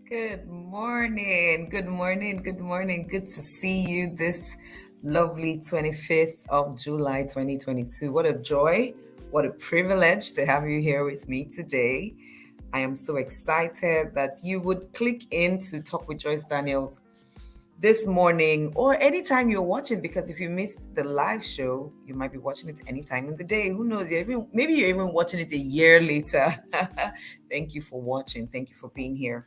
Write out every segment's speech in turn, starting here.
Good morning. Good morning. Good morning. Good to see you this lovely 25th of July 2022. What a joy. What a privilege to have you here with me today. I am so excited that you would click in to Talk with Joyce Daniels this morning or anytime you're watching, because if you missed the live show, you might be watching it anytime in the day. Who knows? Maybe you're even watching it a year later. Thank you for watching. Thank you for being here.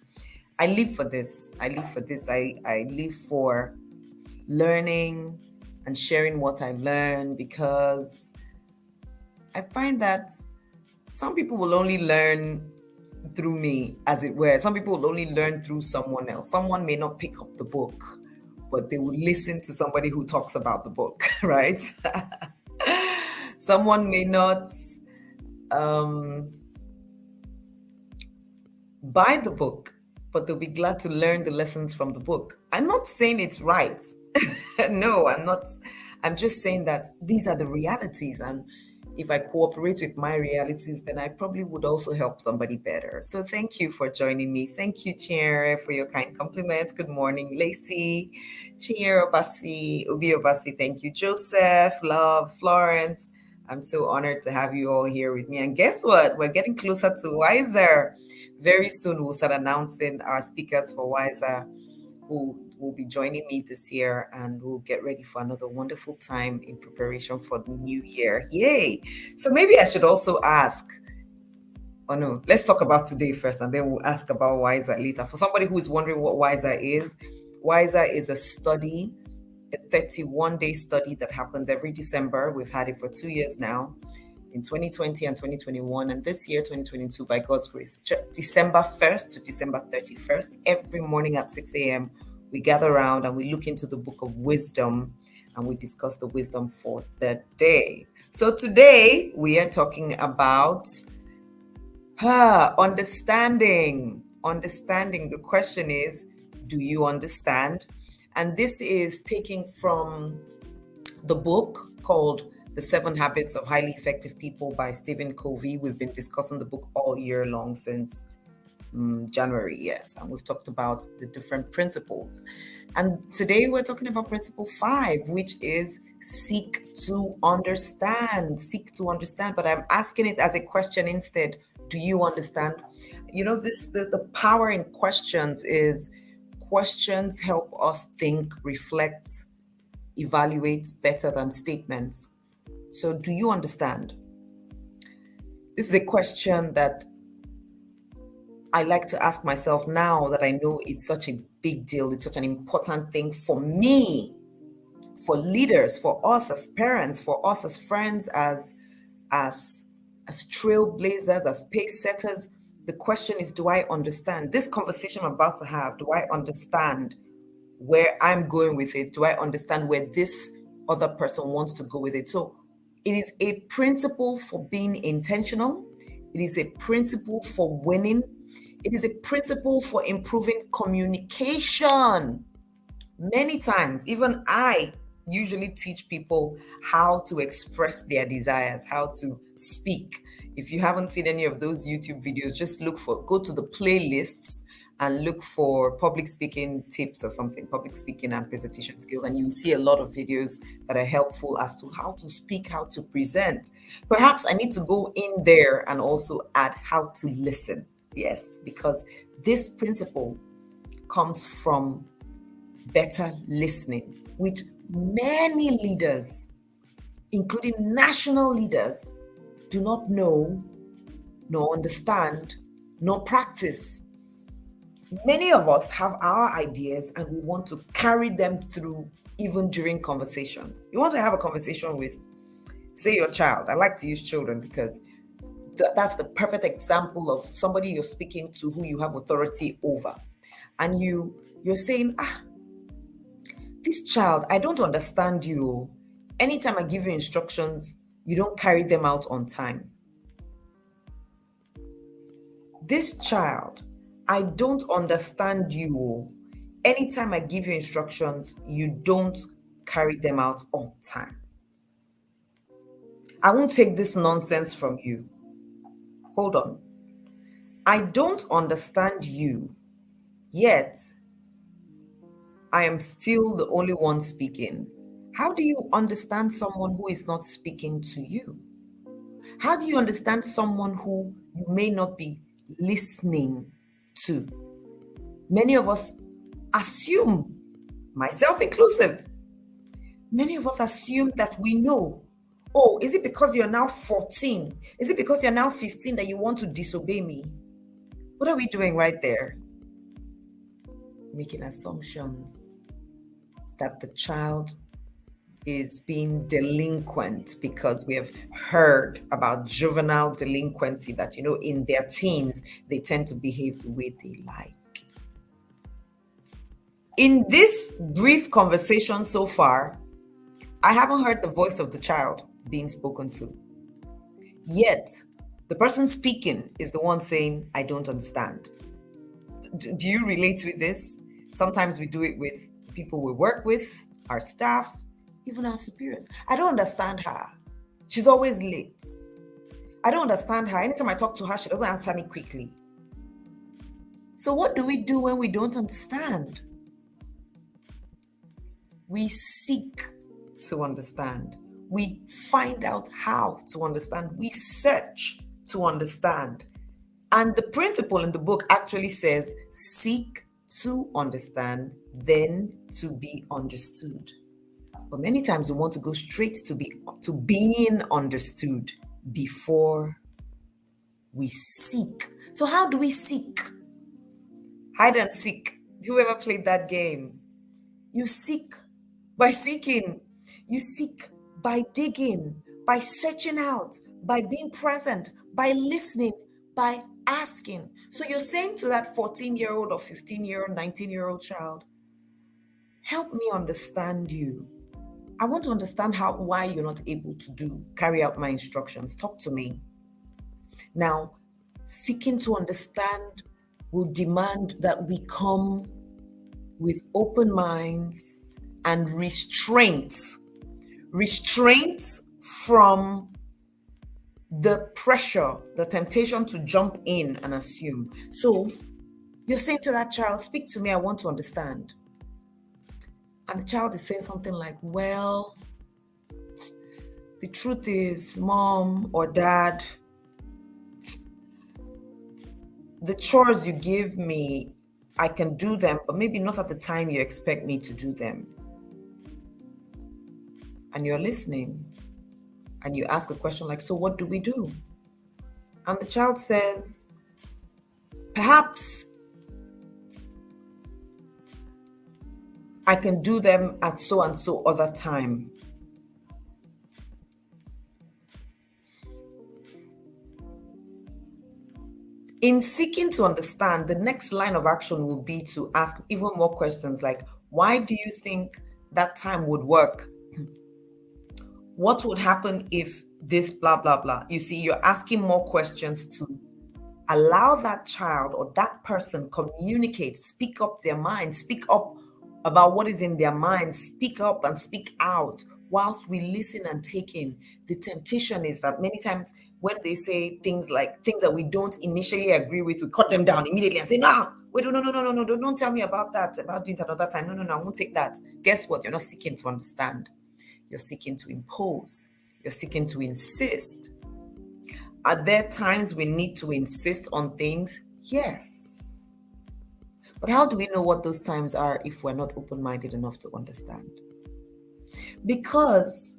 I live for this. I live for this. I live for learning and sharing what I learn, because I find that some people will only learn through me, as it were. Some people will only learn through someone else. Someone may not pick up the book, but they will listen to somebody who talks about the book, right? Someone may not um, buy the book, but they'll be glad to learn the lessons from the book. I'm not saying it's right. No, I'm not. I'm just saying that these are the realities. And if I cooperate with my realities, then I probably would also help somebody better. So thank you for joining me. Thank you, Chinyere, for your kind compliments. Good morning, Lacey, Chinyere Obasi, Ubi Obasi. Thank you, Joseph, Love, Florence. I'm so honored to have you all here with me. And guess what? We're getting closer to Wiser. Very soon, we'll start announcing our speakers for Wiser who will be joining me this year, and we'll get ready for another wonderful time in preparation for the new year. Yay! So maybe I should also ask, oh no, let's talk about today first, and then we'll ask about Wiser later. For somebody who is wondering what Wiser is a study, a 31-day study that happens every December. We've had it for 2 years now, in 2020 and 2021, and this year 2022, by God's grace, December 1st to December 31st, every morning at 6 a.m. we gather around and we look into the book of wisdom and we discuss the wisdom for the day. So today we are talking about understanding. The question is, do you understand? And this is taking from the book called The 7 Habits of Highly Effective People by Stephen Covey. We've been discussing the book all year long since January, yes. And we've talked about the different principles. And today we're talking about principle 5, which is seek to understand. Seek to understand. But I'm asking it as a question instead. Do you understand? You know, the power in questions is questions help us think, reflect, evaluate better than statements. So, do you understand? This is a question that I like to ask myself now that I know it's such a big deal. It's such an important thing for me, for leaders, for us as parents, for us as friends, as trailblazers, as pace setters. The question is, do I understand? This conversation I'm about to have, do I understand where I'm going with it? Do I understand where this other person wants to go with it? So it is a principle for being intentional. It is a principle for winning. It is a principle for improving communication. Many times, even I usually teach people how to express their desires, how to speak. If you haven't seen any of those YouTube videos, just go to the playlists and look for public speaking tips or something, public speaking and presentation skills, and you'll see a lot of videos that are helpful as to how to speak, how to present. Perhaps I need to go in there and also add how to listen. Yes, because this principle comes from better listening, which many leaders, including national leaders, do not know, nor understand, nor practice. Many of us have our ideas and we want to carry them through even during conversations. You want to have a conversation with, say, your child. I like to use children because that's the perfect example of somebody you're speaking to who you have authority over. And you're saying, this child, I don't understand you. Anytime I give you instructions, you don't carry them out on time. This child, I don't understand you. Anytime I give you instructions, you don't carry them out on time. I won't take this nonsense from you. Hold on. I don't understand you. Yet, I am still the only one speaking. How do you understand someone who is not speaking to you? How do you understand someone who you may not be listening to? Many of us assume, myself inclusive, many of us assume that we know. Oh, is it because you're now 14? Is it because you're now 15 that you want to disobey me? What are we doing right there? Making assumptions that the child is being delinquent because we have heard about juvenile delinquency, that, in their teens, they tend to behave the way they like. In this brief conversation so far, I haven't heard the voice of the child being spoken to. Yet, the person speaking is the one saying, I don't understand. Do you relate with this? Sometimes we do it with people we work with, our staff, even our superiors. I don't understand her. She's always late. I don't understand her. Anytime I talk to her, she doesn't answer me quickly. So what do we do when we don't understand? We seek to understand. We find out how to understand. We search to understand. And the principle in the book actually says, seek to understand, then to be understood. But many times we want to go straight to being understood before we seek. So how do we seek? Hide and seek. Whoever played that game? You seek by seeking. You seek by digging, by searching out, by being present, by listening, by asking. So you're saying to that 14-year-old or 15-year-old, 19-year-old child, help me understand you. I want to understand why you're not able to carry out my instructions. Talk to me. Now, seeking to understand will demand that we come with open minds and restraint from the pressure, the temptation to jump in and assume. So you're saying to that child, speak to me, I want to understand. And the child is saying something like, well, the truth is, mom or dad, the chores you give me, I can do them, but maybe not at the time you expect me to do them. And you're listening, and you ask a question like, so what do we do? And the child says, perhaps I can do them at so and so other time. In seeking to understand, the next line of action will be to ask even more questions like, why do you think that time would work? What would happen if this, blah, blah, blah? You see, you're asking more questions to allow that child or that person communicate, speak up their mind, speak up about what is in their mind, speak up and speak out whilst we listen and take in. The temptation is that many times when they say things that we don't initially agree with, we cut them down immediately and say, no, wait, no, don't tell me about that, about doing that another time. No, I won't take that. Guess what? You're not seeking to understand. You're seeking to impose. You're seeking to insist. Are there times we need to insist on things? Yes. But how do we know what those times are if we're not open-minded enough to understand? Because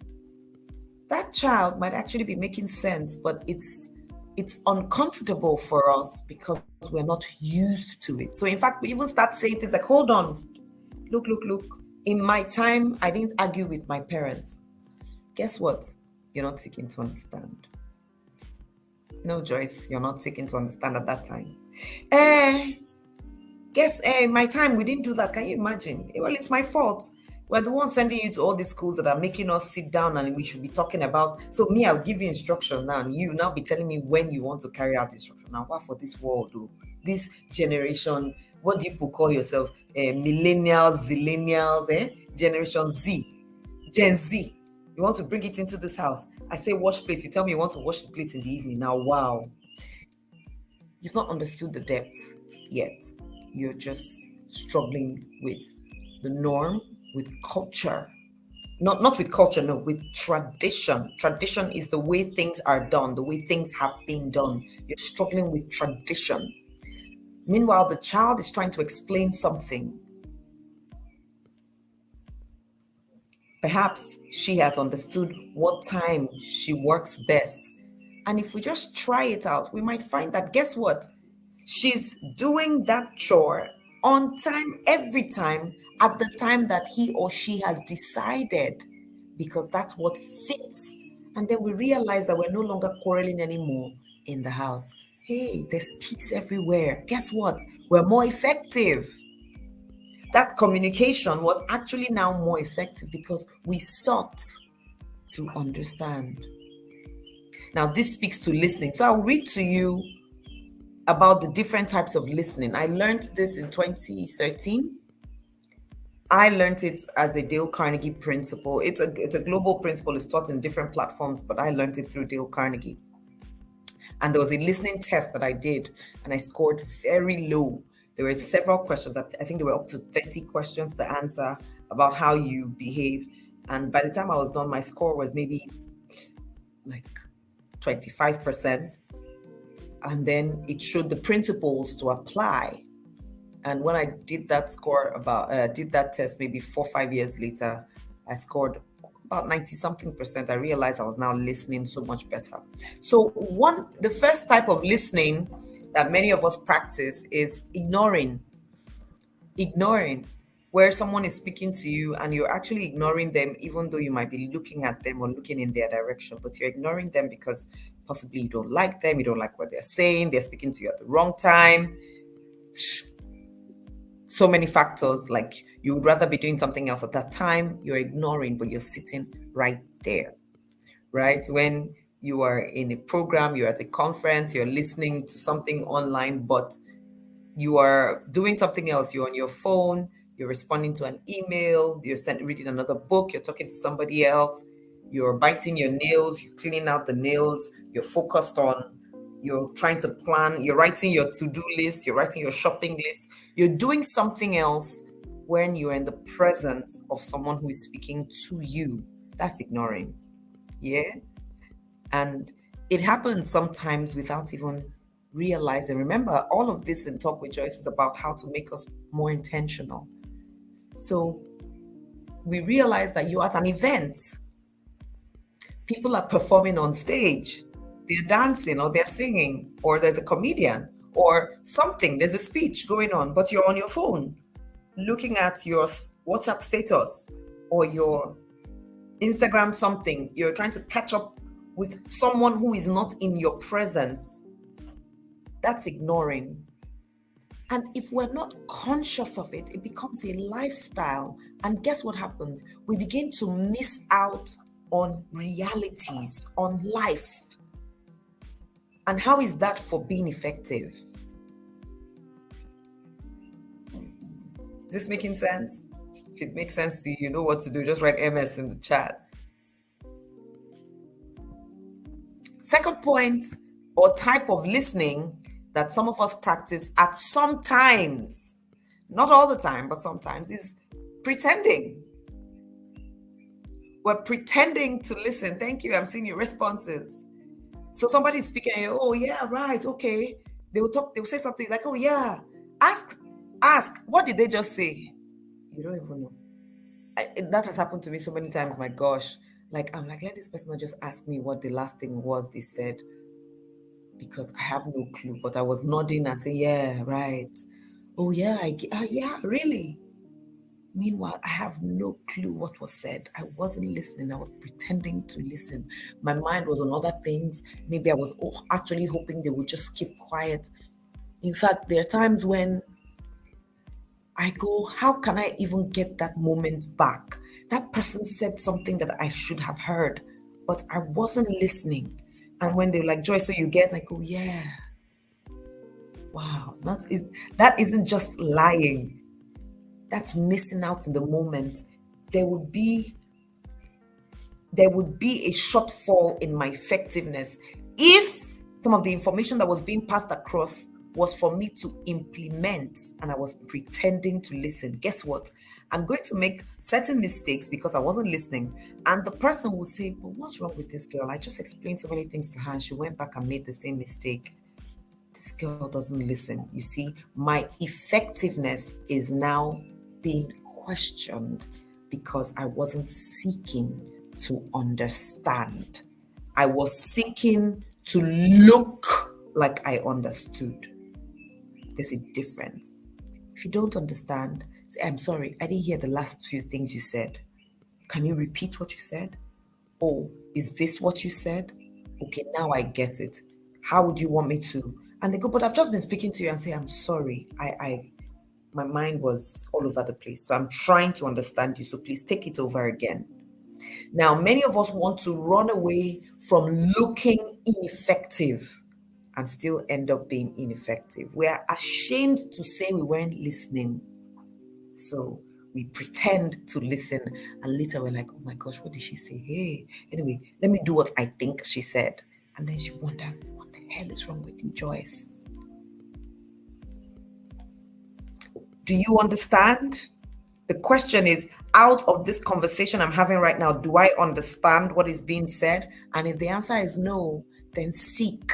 that child might actually be making sense, but it's uncomfortable for us because we're not used to it. So in fact, we even start saying things like, hold on, look. In my time, I didn't argue with my parents. Guess what? You're not seeking to understand. No, Joyce, you're not seeking to understand at that time. My time, we didn't do that. Can you imagine? Well, it's my fault. We're the ones sending you to all these schools that are making us sit down and we should be talking about. So me, I'll give you instruction now, and you now be telling me when you want to carry out the instruction. Now, what for this world, though? This generation, what do you call yourself? Millennials, zillennials, Generation Z, Gen Z. You want to bring it into this house. I say wash plates. You tell me you want to wash the plates in the evening. Now, wow. You've not understood the depth yet. you're just struggling with the norm, with culture. Not with culture, no, with tradition. Tradition is the way things are done, the way things have been done. You're struggling with tradition. Meanwhile, the child is trying to explain something. Perhaps she has understood what time she works best. And if we just try it out, we might find that, guess what? She's doing that chore on time, every time, at the time that he or she has decided, because that's what fits. And then we realize that we're no longer quarreling anymore in the house. Hey, there's peace everywhere. Guess what? We're more effective. That communication was actually now more effective because we sought to understand. Now, this speaks to listening. So I'll read to you about the different types of listening. I learned this in 2013. I learned it as a Dale Carnegie principle. It's a global principle. It's taught in different platforms, but I learned it through Dale Carnegie. And there was a listening test that I did, and I scored very low. There were several questions. I think there were up to 30 questions to answer about how you behave. And by the time I was done, my score was maybe like 25%. And then it showed the principles to apply. And when I did that did that test maybe 4 or 5 years later, I scored about 90 something percent. I realized I was now listening so much better. So the first type of listening that many of us practice is ignoring, where someone is speaking to you and you're actually ignoring them, even though you might be looking at them or looking in their direction, but you're ignoring them because possibly you don't like them, you don't like what they're saying, they're speaking to you at the wrong time. So many factors, like you would rather be doing something else at that time, you're ignoring, but you're sitting right there, right? When you are in a program, you're at a conference, you're listening to something online, but you are doing something else. You're on your phone, you're responding to an email, you're reading another book, you're talking to somebody else, you're biting your nails, you're cleaning out the nails, you're focused on, you're trying to plan, you're writing your to-do list, you're writing your shopping list, you're doing something else when you're in the presence of someone who is speaking to you. That's ignoring. Yeah. And it happens sometimes without even realizing. Remember, all of this in Talk with Joyce is about how to make us more intentional. So we realize that you're at an event. People are performing on stage. They're dancing or they're singing, or there's a comedian or something. There's a speech going on, but you're on your phone looking at your WhatsApp status or your Instagram something. You're trying to catch up with someone who is not in your presence. That's ignoring. And if we're not conscious of it, it becomes a lifestyle. And guess what happens? We begin to miss out on realities, on life. And how is that for being effective? Is this making sense? If it makes sense to you, you know what to do. Just write MS in the chat. Second point or type of listening that some of us practice at some times, not all the time, but sometimes, is pretending. We're pretending to listen. Thank you. I'm seeing your responses. So somebody's speaking, oh yeah, right, okay. They will say something like, oh yeah, ask, what did they just say? You don't even know. That has happened to me so many times, my gosh. Like, I'm like, let this person not just ask me what the last thing was they said, because I have no clue. But I was nodding and saying, yeah, right. Oh yeah, yeah, really. Meanwhile, I have no clue what was said. I wasn't listening. I was pretending to listen. My mind was on other things. Maybe I was actually hoping they would just keep quiet. In fact, there are times when I go, how can I even get that moment back? That person said something that I should have heard, but I wasn't listening. And when they're like, Joyce, so you get, I go, yeah. Wow, that isn't just lying. That's missing out in the moment. There would be a shortfall in my effectiveness if some of the information that was being passed across was for me to implement, and I was pretending to listen. Guess what? I'm going to make certain mistakes because I wasn't listening. And the person will say, but what's wrong with this girl? I just explained so many things to her and she went back and made the same mistake. This girl doesn't listen. You see, my effectiveness is now being questioned because I wasn't seeking to understand. I was seeking to look like I understood. There's a difference. If you don't understand, say, I'm sorry, I didn't hear the last few things you said. Can you repeat what you said? Oh, is this what you said? Okay, now I get it. How would you want me to? And they go, but I've just been speaking to you, and say, I'm sorry. My mind was all over the place. So I'm trying to understand you. So please take it over again. Now, many of us want to run away from looking ineffective and still end up being ineffective. We are ashamed to say we weren't listening. So we pretend to listen, and later we're like, oh my gosh, what did she say? Hey, anyway, let me do what I think she said. And then she wonders, what the hell is wrong with you, Joyce? Do you understand? The question is, out of this conversation I'm having right now, do I understand what is being said? And if the answer is no, then seek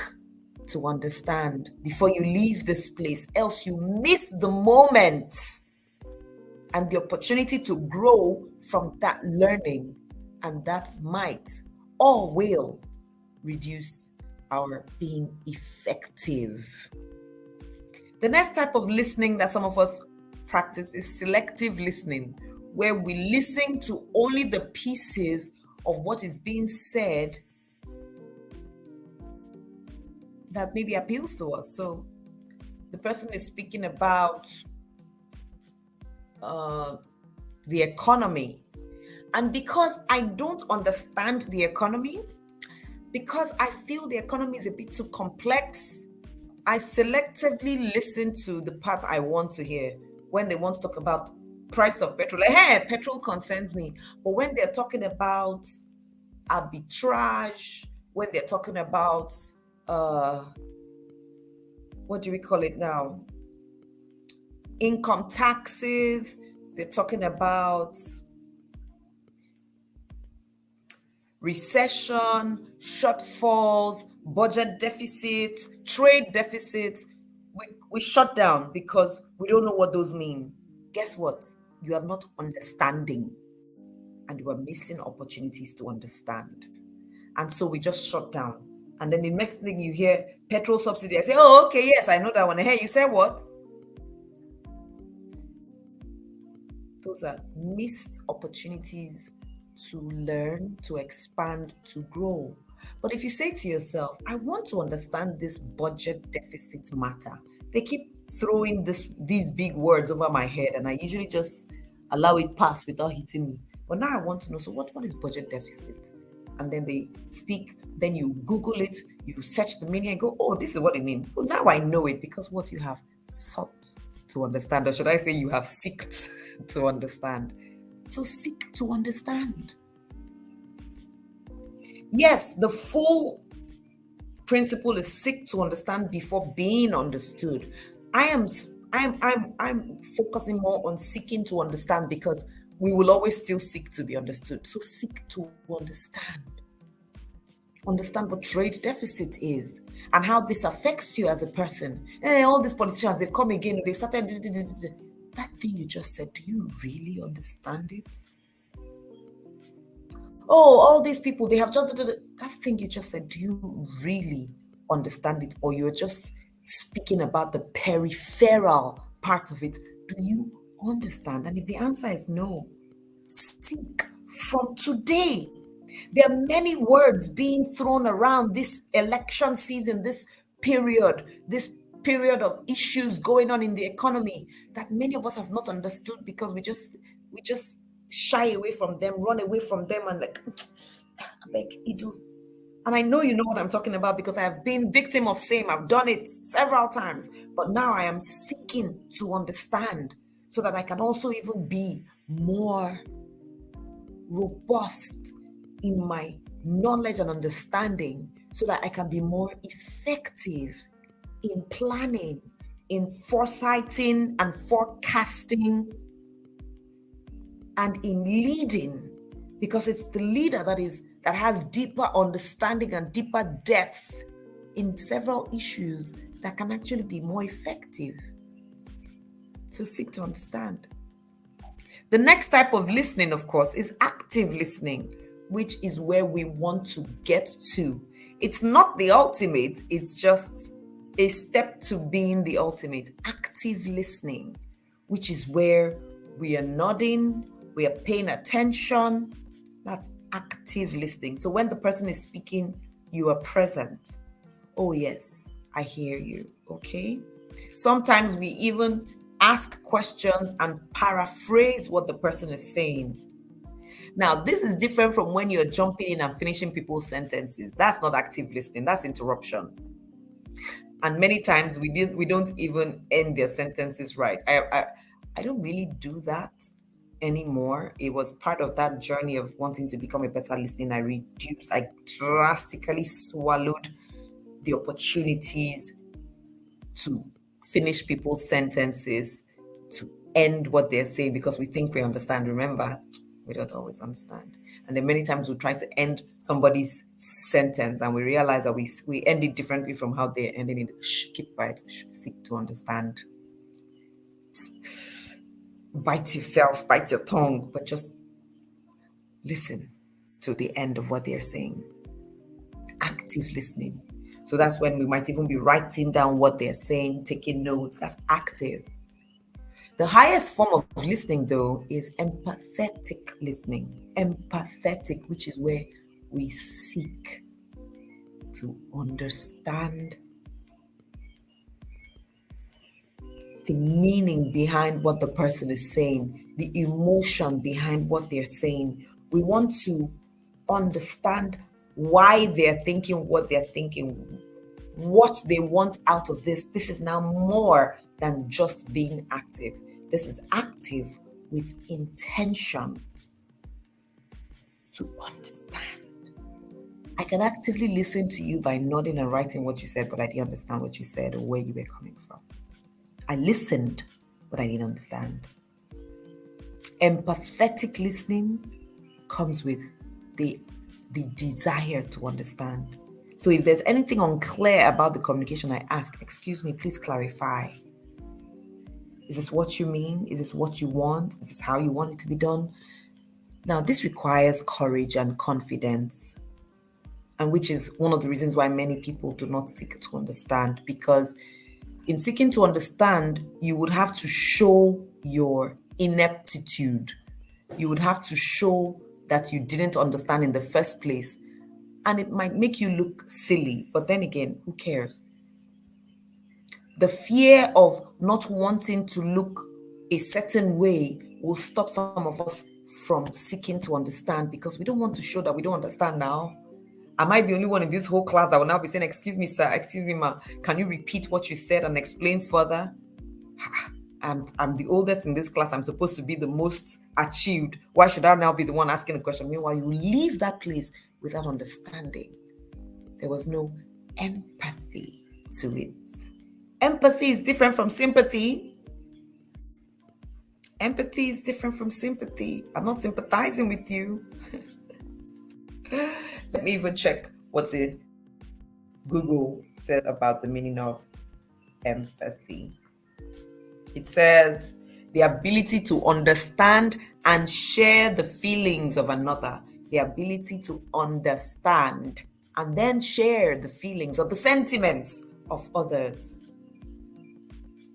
to understand before you leave this place, else you miss the moment and the opportunity to grow from that learning, and that might or will reduce our being effective. The next type of listening that some of us practice is selective listening, where we listen to only the pieces of what is being said that maybe appeals to us. So the person is speaking about the economy. And because I don't understand the economy, because I feel the economy is a bit too complex, I selectively listen to the part I want to hear. When they want to talk about price of petrol, like, hey, petrol concerns me. But when they're talking about arbitrage, when they're talking about, what do we call it now? Income taxes, they're talking about recession, shortfalls, budget deficits, trade deficits, we shut down because we don't know what those mean. Guess what? You are not understanding, and you are missing opportunities to understand. And so we just shut down. And then the next thing you hear, petrol subsidy, I say, oh, okay, yes, I know that one. Hey, you said what? Those are missed opportunities to learn, to expand, to grow. But if you say to yourself, I want to understand this budget deficit matter, they keep throwing these big words over my head, and I usually just allow it pass without hitting me. But now I want to know, so what is budget deficit? And then they speak, then you Google it, you search the meaning and go, oh, this is what it means. Well, now I know it because what you have sought to understand, or should I say you have seeked to understand. So seek to understand. Yes, the full principle is seek to understand before being understood. I'm focusing more on seeking to understand because we will always still seek to be understood. So seek to understand. Understand what trade deficit is and how this affects you as a person. Hey, all these politicians, they've come again, they've started. That thing you just said, do you really understand it? Oh, all these people, they have just that thing you just said, do you really understand it? Or you're just speaking about the peripheral part of it? Do you understand? And if the answer is no, seek from today. There are many words being thrown around this election season, this period of issues going on in the economy that many of us have not understood because we just shy away from them, run away from them, and like, I beg you do. And I know you know what I'm talking about because I have been victim of same. I've done it several times, but now I am seeking to understand so that I can also even be more robust in my knowledge and understanding so that I can be more effective in planning in foresighting and forecasting and in leading, because it's the leader that has deeper understanding and deeper depth in several issues that can actually be more effective. So seek to understand. The next type of listening, of course, is active listening, which is where we want to get to. It's not the ultimate, it's just a step to being the ultimate. Active listening, which is where we are nodding, we are paying attention. That's active listening. So when the person is speaking, you are present. Oh, yes, I hear you. Okay. Sometimes we even ask questions and paraphrase what the person is saying. Now, this is different from when you're jumping in and finishing people's sentences. That's not active listening, that's interruption. And many times we don't even end their sentences right. I don't really do that anymore. It was part of that journey of wanting to become a better listener. I drastically swallowed the opportunities to finish people's sentences, to end what they're saying, because we think we understand. Remember, we don't always understand. And then many times we try to end somebody's sentence and we realize that we end it differently from how they're ending it. Keep quiet, seek to understand. Bite yourself, bite your tongue, but just listen to the end of what they're saying. Active listening. So that's when we might even be writing down what they're saying, taking notes. That's active. The highest form of listening, though, is empathetic listening. Empathetic, which is where we seek to understand the meaning behind what the person is saying, the emotion behind what they're saying. We want to understand why they're thinking what they're thinking, what they want out of this. This is now more than just being active. This is active with intention to understand. I can actively listen to you by nodding and writing what you said, but I didn't understand what you said or where you were coming from. I listened, but I didn't understand. Empathetic listening comes with the desire to understand. So if there's anything unclear about the communication, I ask, excuse me, please clarify. Is this what you mean? Is this what you want? Is this how you want it to be done? Now, this requires courage and confidence, and which is one of the reasons why many people do not seek to understand, because in seeking to understand, you would have to show your ineptitude. You would have to show that you didn't understand in the first place. And it might make you look silly, but then again, who cares? The fear of not wanting to look a certain way will stop some of us from seeking to understand, because we don't want to show that we don't understand now. Am I the only one in this whole class that will now be saying, excuse me, sir, excuse me, ma, can you repeat what you said and explain further? I'm the oldest in this class. I'm supposed to be the most achieved. Why should I now be the one asking the question? Meanwhile, you leave that place without understanding. There was no empathy to it. Empathy is different from sympathy. Empathy is different from sympathy. I'm not sympathizing with you. Let me even check what the Google says about the meaning of empathy. It says the ability to understand and share the feelings of another. The ability to understand and then share the feelings or the sentiments of others.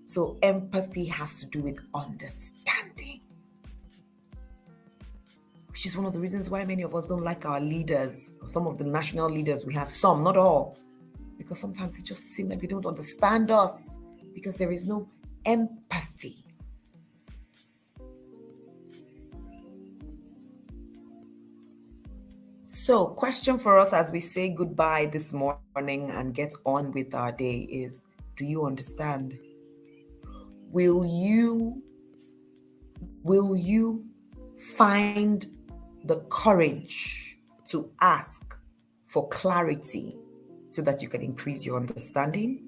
So empathy has to do with understanding, which is one of the reasons why many of us don't like our leaders, or some of the national leaders we have, some, not all, because sometimes it just seems like they don't understand us because there is no empathy. So, question for us as we say goodbye this morning and get on with our day is, do you understand? Will you find the courage to ask for clarity so that you can increase your understanding?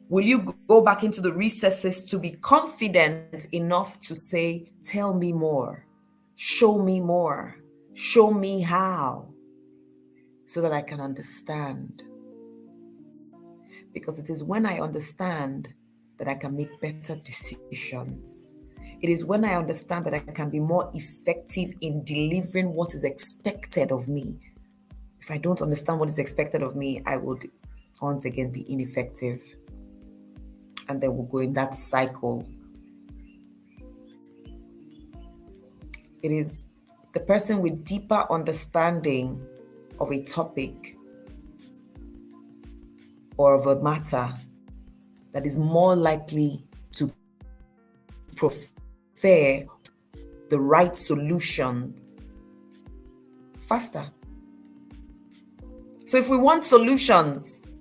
Will you go back into the recesses to be confident enough to say, tell me more, show me how, so that I can understand? Because it is when I understand that I can make better decisions. It is when I understand that I can be more effective in delivering what is expected of me. If I don't understand what is expected of me, I would once again be ineffective. And then we'll go in that cycle. It is the person with deeper understanding of a topic or of a matter that is more likely to prefer the right solutions faster. So if we want solutions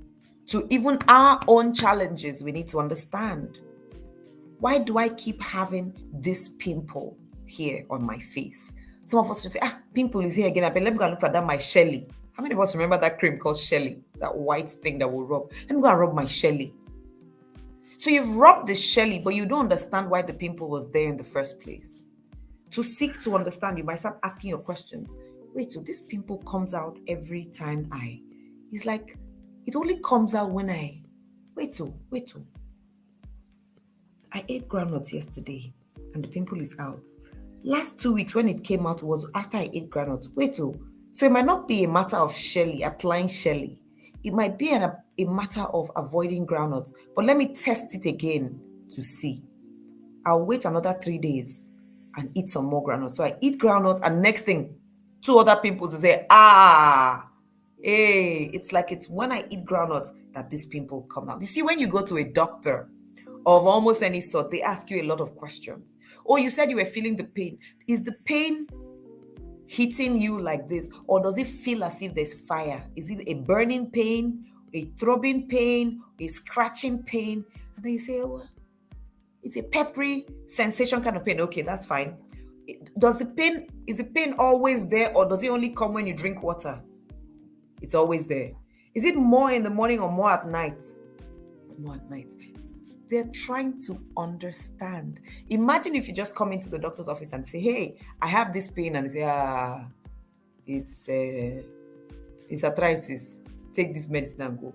to even our own challenges, we need to understand, why do I keep having this pimple here on my face? Some of us will say, pimple is here again. Let me go and look at that, my Shelly. How many of us remember that cream called Shelly? That white thing that will rub. Let me go and rub my Shelly. So you've rubbed the Shelly, but you don't understand why the pimple was there in the first place. To seek to understand, you might start asking your questions. Wait, so this pimple comes out every time it's like, it only comes out when I ate groundnuts yesterday and the pimple is out. Last 2 weeks when it came out was after I ate groundnuts. So it might not be a matter of Shelly, applying Shelly. It might be a matter of avoiding groundnuts. But let me test it again to see. I'll wait another 3 days and eat some more groundnuts. So I eat groundnuts and next thing, 2 other pimples will say, hey, it's like it's when I eat groundnuts that this pimple come out. You see, when you go to a doctor of almost any sort, they ask you a lot of questions. Oh, you said you were feeling the pain. Is the pain hitting you like this? Or does it feel as if there's fire? Is it a burning pain, a throbbing pain, a scratching pain? And then you say, well, it's a peppery sensation kind of pain. Okay, that's fine. Is the pain always there, or does it only come when you drink water? It's always there. Is it more in the morning or more at night? It's more at night. They're trying to understand. Imagine if you just come into the doctor's office and say, hey, I have this pain, and they say, it's arthritis. Take this medicine and go.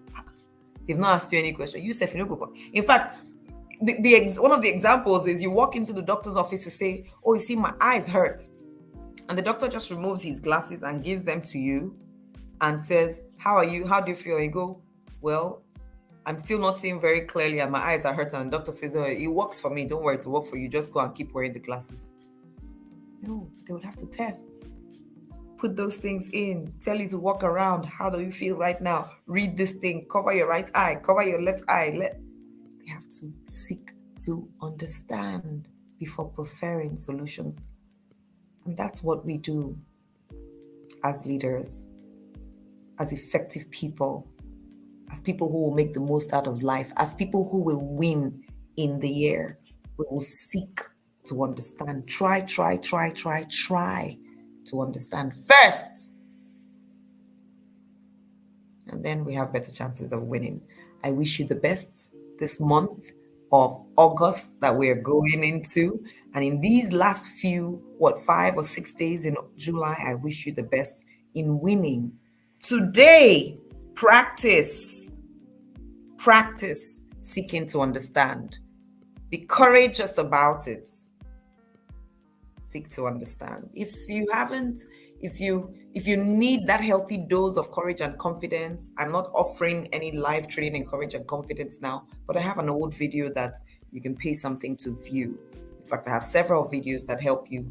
They've not asked you any question. You say, go. In fact, one of the examples is you walk into the doctor's office to say, oh, you see, my eyes hurt. And the doctor just removes his glasses and gives them to you and says, how are you? How do you feel? And you go, well, I'm still not seeing very clearly and my eyes are hurting. And the doctor says, oh, it works for me. Don't worry, to work for you. Just go and keep wearing the glasses. No, they would have to test. Put those things in. Tell you to walk around. How do you feel right now? Read this thing. Cover your right eye. Cover your left eye. They have to seek to understand before preferring solutions. And that's what we do as leaders, as effective people, as people who will make the most out of life, as people who will win in the year. We will seek to understand. Try to understand first. And then we have better chances of winning. I wish you the best this month of August that we're going into. And in these last few, 5 or 6 days in July, I wish you the best in winning. Today, practice seeking to understand. Be courageous about it. Seek to understand. If you need that healthy dose of courage and confidence, I'm not offering any live training in courage and confidence now, but I have an old video that you can pay something to view. In fact, I have several videos that help you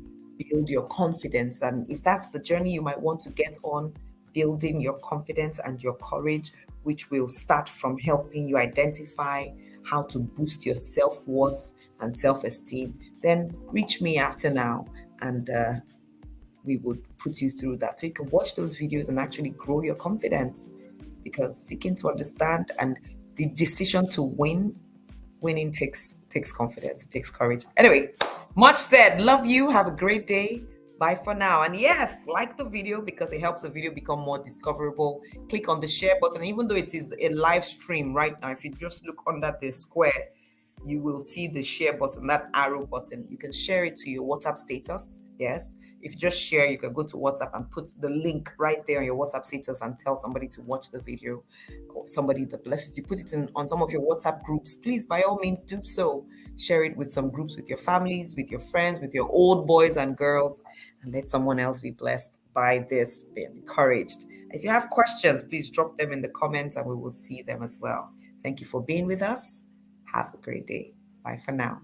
build your confidence. And if that's the journey you might want to get on, building your confidence and your courage, which will start from helping you identify how to boost your self-worth and self-esteem, then reach me after now and we would put you through that. So you can watch those videos and actually grow your confidence, because seeking to understand and the decision to winning takes confidence, it takes courage. Anyway, much said. Love you. Have a great day. Bye for now. And yes, like the video because it helps the video become more discoverable. Click on the share button. Even though it is a live stream right now, if you just look under the square, you will see the share button, that arrow button. You can share it to your WhatsApp status. Yes. If you just share, you can go to WhatsApp and put the link right there on your WhatsApp status and tell somebody to watch the video, or somebody that blesses you. Put it in on some of your WhatsApp groups. Please, by all means, do so. Share it with some groups, with your families, with your friends, with your old boys and girls, and let someone else be blessed by this, be encouraged. If you have questions, please drop them in the comments and we will see them as well. Thank you for being with us. Have a great day. Bye for now.